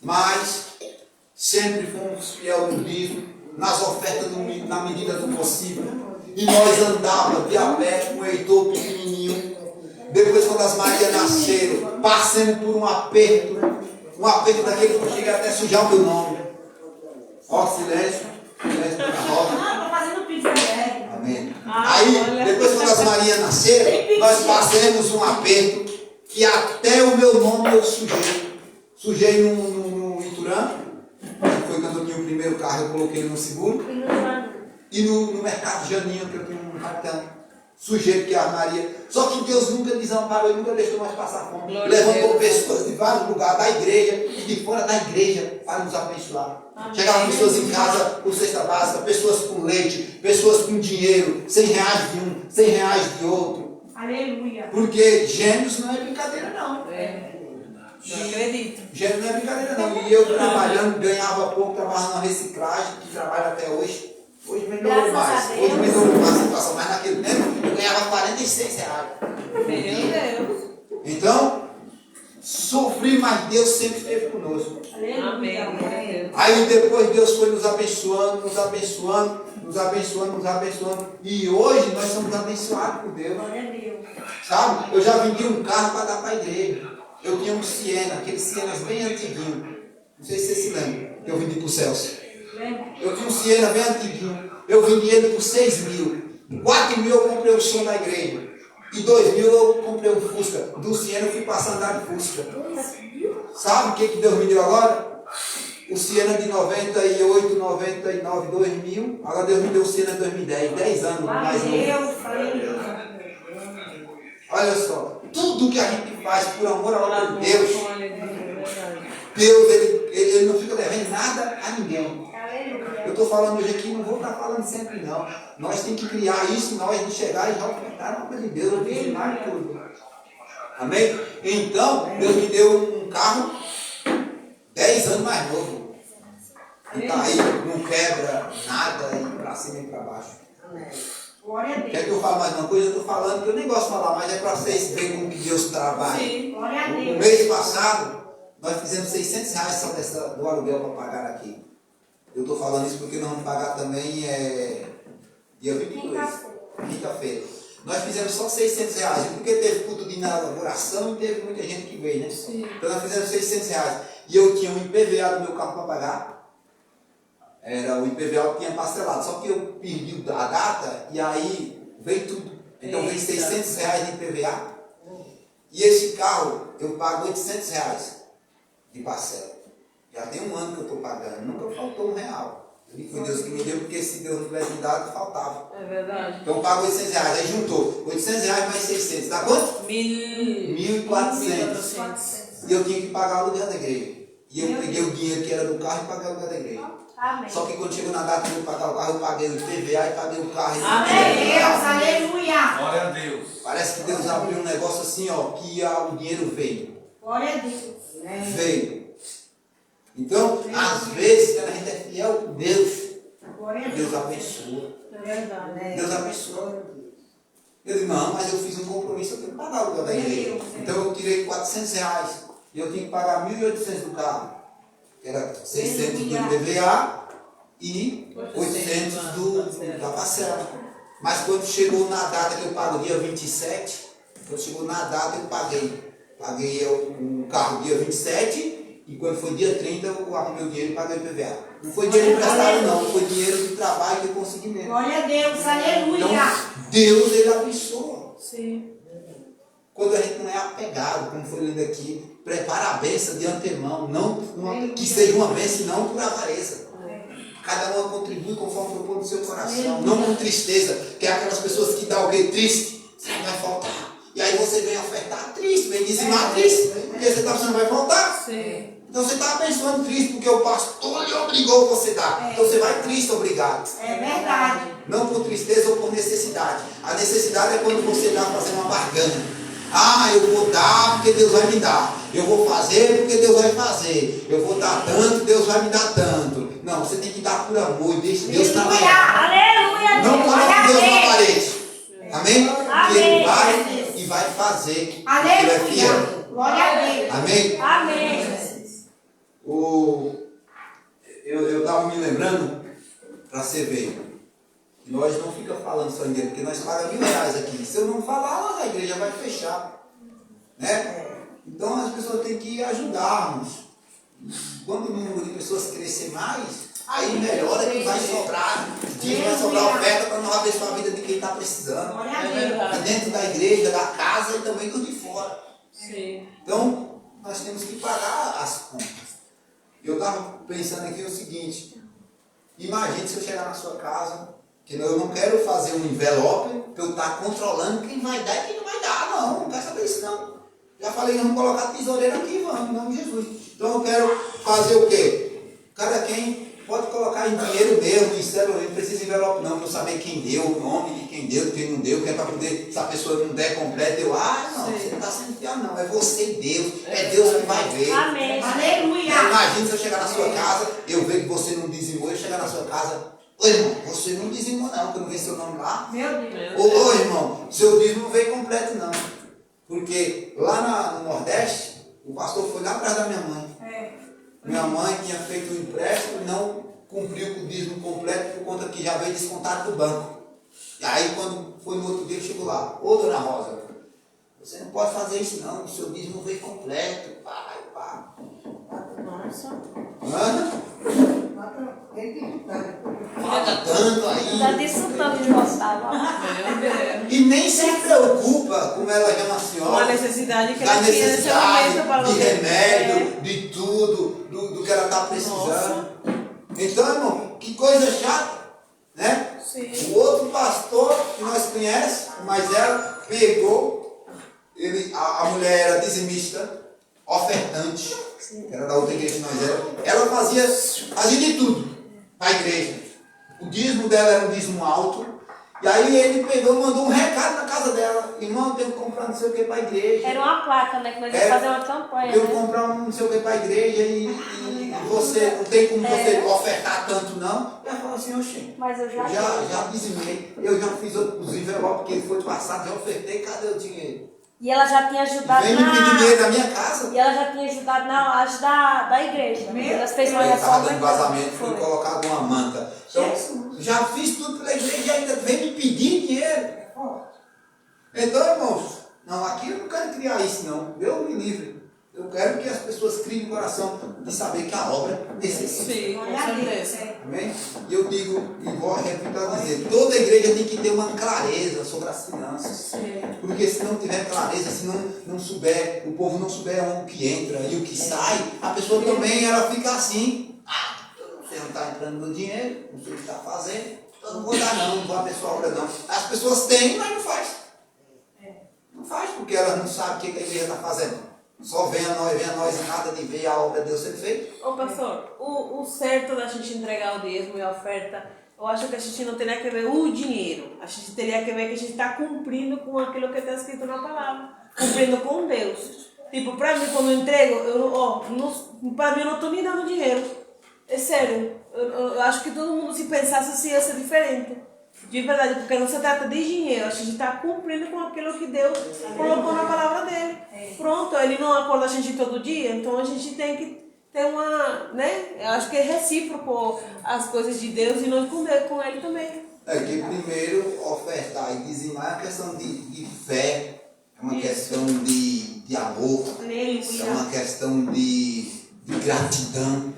Mas sempre fomos fiel no dízimo, nas ofertas na medida do possível. E nós andávamos de a pé com o Heitor pequenininho. Depois, quando as Marias nasceram, passamos por um aperto daquele que eu cheguei até a sujar o meu nome. Ó, silêncio na roda. Amém. Aí, depois quando as Marias nasceram, nós passamos um aperto que até o meu nome eu sujei. Sujei no Iturã, que foi quando eu tinha o primeiro carro, eu coloquei no seguro. E no Mercado Janinho, que eu tinha um cartão. Sujei, porque a Maria. Só que Deus nunca desamparou, nunca deixou mais passar fome. Levantou pessoas de vários lugares da igreja e de fora da igreja para nos abençoar. Chegavam pessoas em casa com cesta básica, pessoas com leite, pessoas com dinheiro, R$100 de um, R$100 de outro. Aleluia. Porque gêmeos não é brincadeira, não. Não acredito. Gêmeos não é brincadeira, não. E eu trabalhando, ganhava pouco, trabalhava na reciclagem, que trabalho até hoje. Hoje melhorou mais. Hoje melhorou mais a situação, mas naquele tempo eu ganhava R$46. Meu Deus. Então, sofri, mas Deus sempre esteve conosco. Amém. Aí depois Deus foi nos abençoando. E hoje nós somos abençoados por Deus. Sabe? Eu já vendi um carro para dar para a igreja. Eu tinha um Siena, aqueles Sienas bem antiguinho. Não sei se você se lembra, que eu vendi para o Celso. Eu tinha um Siena bem antiguinho. Eu vendi ele por 6 mil. 4 mil eu comprei o som da igreja. E 2 mil eu comprei um Fusca. Do Siena eu fui passar a andar de Fusca. Sabe o que Deus me deu agora? o Siena de 98, 99, 2000. Agora Deus me deu o Siena de 2010, 10 anos mais novo. Olha só, tudo que a gente faz por amor à obra de Deus, Deus ele não fica devendo nada a ninguém. Eu estou falando hoje aqui, não vou estar falando sempre não. Nós temos que criar isso, nós de chegar e já ofertar a obra de Deus, dizimar tudo. Amém? Então, Deus me deu um carro 10 anos mais novo. E tá aí, não quebra nada, e para cima e para baixo. Quer que eu fale mais uma coisa? Eu estou falando que eu nem gosto de falar, mas é para vocês verem como que Deus trabalha. No mês passado, nós fizemos R$600 só do aluguel para pagar aqui. Eu estou falando isso porque nós vamos pagar também dia 22, quinta-feira. Nós fizemos só R$600, porque teve culto de inauguração e teve muita gente que veio, né? Sim. Então nós fizemos R$600. E eu tinha um IPVA do meu carro para pagar. Era o IPVA que tinha parcelado. Só que eu perdi a data e aí veio tudo. Então veio R$600 de IPVA. E esse carro eu pago R$800 de parcela. Já tem um ano que eu estou pagando. Nunca faltou R$1. E foi Deus que me deu, porque se Deus não tivesse me dado, faltava. É verdade. Então eu pago R$800. Aí juntou R$800 mais 600. Dá quanto? 1.400. E eu tinha que pagar o aluguel da igreja. E eu peguei o dinheiro que era do carro e paguei o aluguel da igreja. Amém. Só que quando chegou na data de eu pagar o carro, eu paguei o IPVA e paguei o carro. Amém. Aleluia. Glória a Deus. Parece que Deus abriu um negócio assim, ó, que o dinheiro veio. Glória a Deus. Veio. Então, às vezes, quando a gente é fiel com Deus, Deus abençoa. É verdade. Deus abençoa. Eu digo, não, mas eu fiz um compromisso, eu tenho que pagar o aluguel da igreja. Então eu tirei R$400 e eu tinha que pagar 1.800 do carro. Que era 600 do IPVA e 800 da parcela. Mas quando chegou na data que eu pago, dia 27, quando chegou na data eu paguei. Paguei o carro dia 27 e quando foi dia 30 eu arrumei o dinheiro e paguei o IPVA. Não foi dinheiro emprestado não, foi dinheiro de trabalho que eu consegui mesmo. Glória a Deus, aleluia. Então, Deus, ele abençoa. Sim. Quando a gente não é apegado, como foi lindo aqui, prepara a bênção de antemão, não que seja uma bênção, não por avareza. Cada uma contribui conforme propõe no seu coração, não com tristeza, que é aquelas pessoas que dão o quê? Triste, você vai faltar. E aí você vem ofertar triste, vem dizimar triste, porque você está pensando que vai faltar. Sim. Então você está abençoando triste, porque o pastor lhe obrigou você a dar. Então você vai triste, obrigado. É verdade. Não por tristeza ou por necessidade. A necessidade é quando você está fazendo uma barganha. Ah, eu vou dar porque Deus vai me dar. Eu vou fazer porque Deus vai fazer. Eu vou dar tanto, Deus vai me dar tanto. Não, você tem que dar por amor e deixa Deus trabalhar. Aleluia. Não coloque Deus na parede. Amém? Que Ele vai e vai fazer. Ele é fiel. Glória a Deus. Amém? Amém. Eu estava me lembrando, para você ver, que nós não ficamos falando só em dinheiro, porque nós pagamos R$1.000 aqui. Se eu não falar, a igreja vai fechar. Né? Então as pessoas têm que ajudarmos. Quando o número de pessoas crescer mais, aí melhora que vai sobrar. Vai sobrar oferta para nós abençoar a vida de quem está precisando. Glória a Deus. É dentro da igreja, da casa e também dos de fora. Sim. Então, nós temos que pagar as contas. Eu estava pensando aqui o seguinte, imagine se eu chegar na sua casa, que eu não quero fazer um envelope para eu estar controlando quem vai dar e quem não vai dar, não quero saber isso não. Já falei, vamos colocar a tesoureira aqui, vamos, em nome de Jesus. Então eu quero fazer o quê? Cada quem pode colocar em dinheiro mesmo, em cédula, não precisa de envelope não, para eu saber quem deu, o nome de quem deu, quem não deu, que é para poder, se a pessoa não der completo, eu, não, você não está sendo fiel não, é você e Deus, é Deus que vai ver. Amém. Aleluia. Imagina se eu chegar na sua casa, eu ver que você não dizimou, eu chegar na sua casa, ô irmão, você não dizimou não, que eu não vi seu nome lá. Meu Deus. Ô irmão, seu dízimo não veio completo não, porque lá no Nordeste, o pastor foi lá atrás da minha mãe. Minha mãe tinha feito um empréstimo e não cumpriu com o dízimo completo por conta que já veio descontado do banco. E aí quando foi no outro dia, ele chegou lá, ô dona Rosa, você não pode fazer isso não, o seu dízimo não veio completo, pai. Nossa. Falta tanto aí. Já disse o tanto que gostava. Meu Deus. E nem se preocupa, como ela já é uma senhora, Com a necessidade que da ela tinha nesse necessidade momento para de você. remédio, de tudo, do que que ela está precisando. Então, irmão, que coisa chata, né? Sim. O outro pastor que nós conhecemos, mas ela pegou, a mulher era dizimista, ofertante, era da outra igreja que nós éramos. Ela fazia de tudo para a igreja. O dízimo dela era um dízimo alto. E aí ele pegou e mandou um recado na casa dela. Irmão, eu tenho que comprar não sei o que para a igreja. Era uma placa, né? Que nós íamos fazer uma campanha. Eu né? comprar um não sei o que para a igreja e você não tem como você ofertar tanto não. Ela falou assim, oxê, Mas eu já já dizimei, eu já fiz os envelopes que ele foi passado, já ofertei, cadê o dinheiro? E ela já tinha ajudado Vem me pedir dinheiro da minha casa. E ela já tinha ajudado na laje da igreja. Ela fez uma Eu estava reforma. dando vazamento, foi colocado uma manta. Então, já fiz tudo pela igreja e ainda vem me pedir dinheiro. Então, irmãos, não, aqui eu não quero criar isso não. Deus me livre. Eu quero que as pessoas criem no coração de saber que a obra necessita. Sim, com certeza. Amém? E eu digo, e vou repetir a dizer, toda igreja tem que ter uma clareza sobre as finanças. Porque se não tiver clareza, se não souber, o povo não souber onde que entra e o que sai, a pessoa também ela fica assim, você não está entrando no dinheiro, não sei o que está fazendo, eu não vou dar não vou abençoar a obra não. As pessoas têm, mas não faz. Não faz porque elas não sabem o que a igreja está fazendo. Só vem a nós e nada de ver a obra de Deus ser feita. Ô pastor, o certo da gente entregar o dízimo e a oferta, eu acho que a gente não teria que ver o dinheiro. A gente teria que ver que a gente está cumprindo com aquilo que está escrito na palavra. Cumprindo com Deus. Tipo, para mim, quando eu entrego, para mim eu não estou me dando dinheiro. É sério. Eu acho que todo mundo, se pensasse assim, ia ser diferente. De verdade, porque não se trata de dinheiro, a gente está cumprindo com aquilo que Deus colocou na palavra dele. Pronto, ele não acorda a gente todo dia, então a gente tem que ter uma, né? Eu acho que é recíproco as coisas de Deus e nós com ele também. É que primeiro ofertar e dizimar é uma questão de fé, é uma questão de amor, é uma questão de gratidão,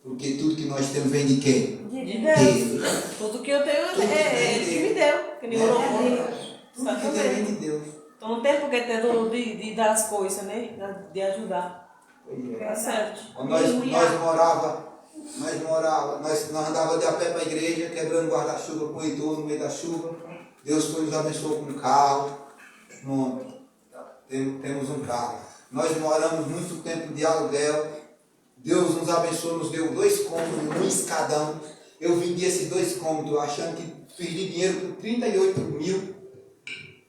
porque tudo que nós temos vem de quem? De Deus. Tudo que eu tenho é Ele que me deu, que me colocou. Tudo que tem vem de Deus. Então não tem por que ter de dar as coisas, né? De ajudar. Tá certo. Quando nós andávamos de a pé para a igreja, quebrando guarda-chuva com o Heitor no meio da chuva. Deus foi nos abençoou com um carro. Temos um carro. Nós moramos muito tempo de aluguel. Deus nos abençoou, nos deu 2 cômodos, um escadão. Eu vendi esses 2 cômodos achando que perdi dinheiro por 38 mil.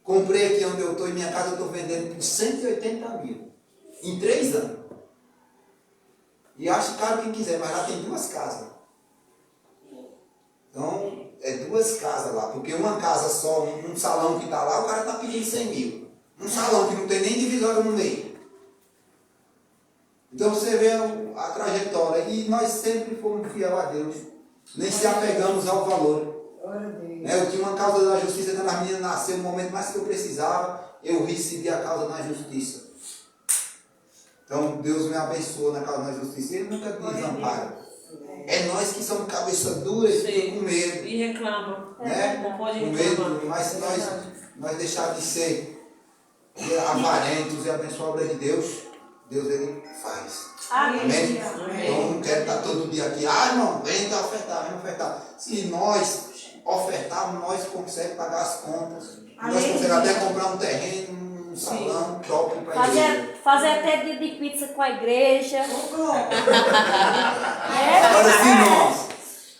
Comprei aqui onde eu estou, em minha casa eu estou vendendo por 180 mil. Em 3 anos. E acho caro quem quiser, mas lá tem 2 casas. Então, é 2 casas lá. Porque uma casa só, um salão que está lá, o cara está pedindo 100 mil. Um salão que não tem nem divisória no meio. Então você vê a trajetória. E nós sempre fomos fiel a Deus. Nem se apegamos ao valor. Eu tinha uma causa da justiça quando as meninas nasceram, no momento mais que eu precisava, eu recebi a causa na justiça. Então Deus me abençoou na causa da justiça. Ele nunca desampara. É nós que somos cabeça dura e ficam com medo. E reclamam. Né? Não pode Com reclamar. medo, mas se nós deixar de ser avarentos e abençoar a obra de Deus, Deus ele faz. Amém? Então não quero estar todo dia aqui, irmão, vem ofertar. Se nós ofertarmos, nós conseguimos pagar as contas. Nós conseguimos até comprar um terreno, um salão top para a igreja. Fazer até dia de pizza com a igreja.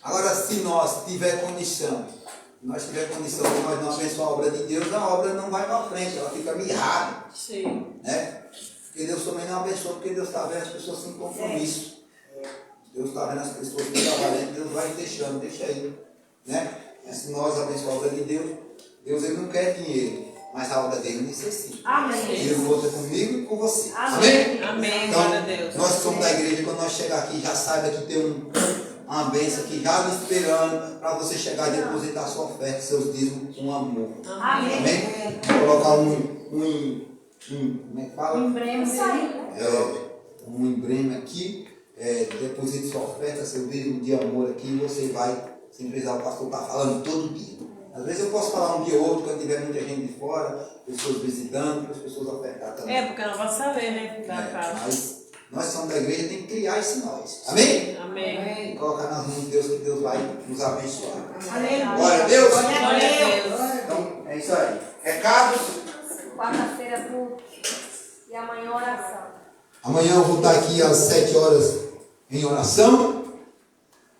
Agora se nós tiver condição, de nós não abençoar a obra de Deus, a obra não vai para frente, ela fica mirrada. Sim. Né? Porque Deus também não abençoa, porque Deus está vendo as pessoas sem compromisso. Deus está vendo as pessoas que estão valendo, Deus vai deixando, deixa aí. Né? Se nós abençoarmos a obra de Deus, Deus ele não quer dinheiro, mas a obra dele necessita. Amém. Ele volta comigo e com você. Amém. Amém, Então, glória a Deus. nós que somos da igreja, quando nós chegar aqui, já saiba que tem uma bênção aqui já me esperando para você chegar e depositar sua oferta, seus dízimos com amor. Amém. Amém? Colocar como é que fala? Um emblema aqui, deposite sua oferta, seu dízimo de amor aqui, e você vai, sem precisar o pastor estar falando todo dia. Às vezes eu posso falar um dia ou outro, quando tiver muita gente de fora, pessoas visitando, para as pessoas ofertar também. Porque não vai saber, né? Da casa. Mas Nós somos da igreja, tem que criar isso em nós. Amém? Amém. E colocar nas mãos de Deus, que Deus vai nos abençoar. Aleluia. Glória a Deus. Glória a Deus. Então, é isso aí. Recados. Quarta-feira, culto. E amanhã, oração. Amanhã eu vou estar aqui às 7 horas em oração.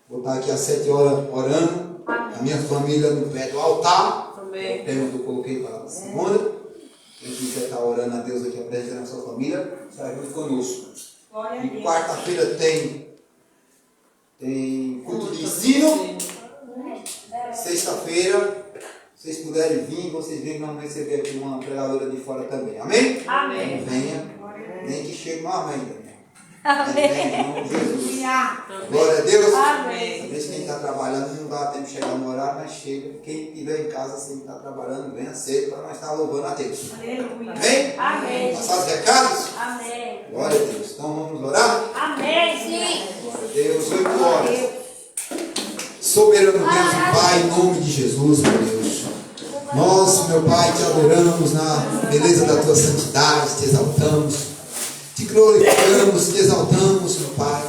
Vou estar aqui às 7 horas orando. A minha família no pé do altar. Amém. O tema que eu coloquei para a segunda. Quem quiser estar orando a Deus aqui, apresentando a sua família, estará junto conosco. Glória a E Deus. quarta-feira tem culto de ensino. Sexta-feira, se vocês puderem vir, vocês vêm que nós vamos receber aqui uma pregadora de fora também. Amém? Amém. Venha. Nem que chegue uma amém também. Amém. Em nome de Jesus. Aleluia. Glória a Deus. Amém. Às vezes quem está trabalhando não dá tempo de chegar no horário, mas chega. Quem estiver em casa, se está trabalhando, venha cedo para nós estar louvando a Deus. Aleluia. Amém? Amém. Passados os recados? Amém. Glória a Deus. Então vamos orar? Amém. Sim. Glória a Deus. 8 horas. Soberano Deus e Pai, em nome de Jesus, meu Deus. Nós, meu Pai, te adoramos na beleza da tua santidade, te exaltamos, te glorificamos, te exaltamos, meu Pai.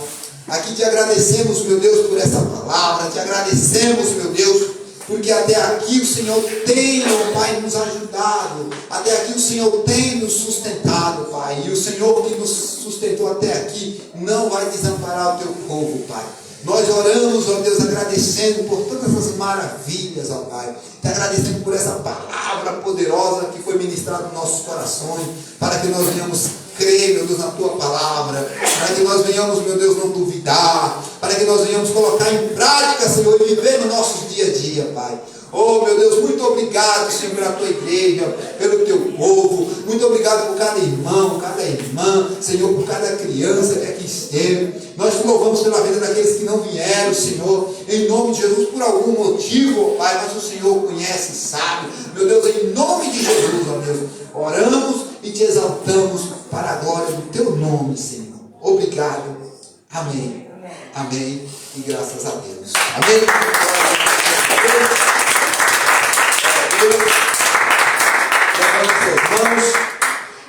Aqui te agradecemos, meu Deus, por essa palavra, te agradecemos, meu Deus, porque até aqui o Senhor tem, meu Pai, nos ajudado, até aqui o Senhor tem nos sustentado, Pai, e o Senhor que nos sustentou até aqui não vai desamparar o teu povo, Pai. Nós oramos, ó Deus, agradecendo por todas essas maravilhas, ó Pai. Te agradecendo por essa palavra poderosa que foi ministrada nos nossos corações, para que nós venhamos crer, meu Deus, na Tua palavra, para que nós venhamos, meu Deus, não duvidar, para que nós venhamos colocar em prática, Senhor, e viver no nosso dia a dia, Pai. Oh, meu Deus, muito obrigado, Senhor, pela Tua igreja, pelo Teu povo. Muito obrigado por cada irmão, cada irmã, Senhor, por cada criança que aqui esteve. Nós te louvamos pela vida daqueles que não vieram, Senhor, em nome de Jesus, por algum motivo, ó Pai, mas o Senhor conhece e sabe. Meu Deus, em nome de Jesus, ó Deus, oramos e te exaltamos para a glória do Teu nome, Senhor. Obrigado. Amém. Amém. E graças a Deus. Amém.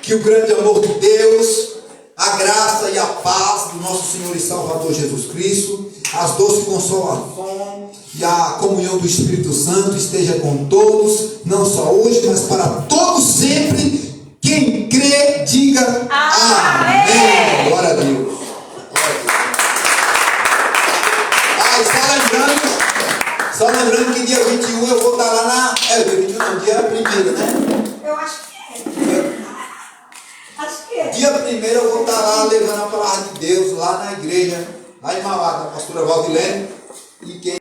Que o grande amor de Deus, a graça e a paz do nosso Senhor e Salvador Jesus Cristo, as doces consolações e a comunhão do Espírito Santo esteja com todos, não só hoje, mas para todos sempre. Quem crê, diga amém. Glória a Deus. Só lembrando que dia 21 eu vou estar lá na... dia 21 não, dia 1º, né? Eu acho que é. Acho que é. Dia 1º eu vou estar lá levando a palavra de Deus lá na igreja, lá em Mauá, da pastora Valdilene. E quem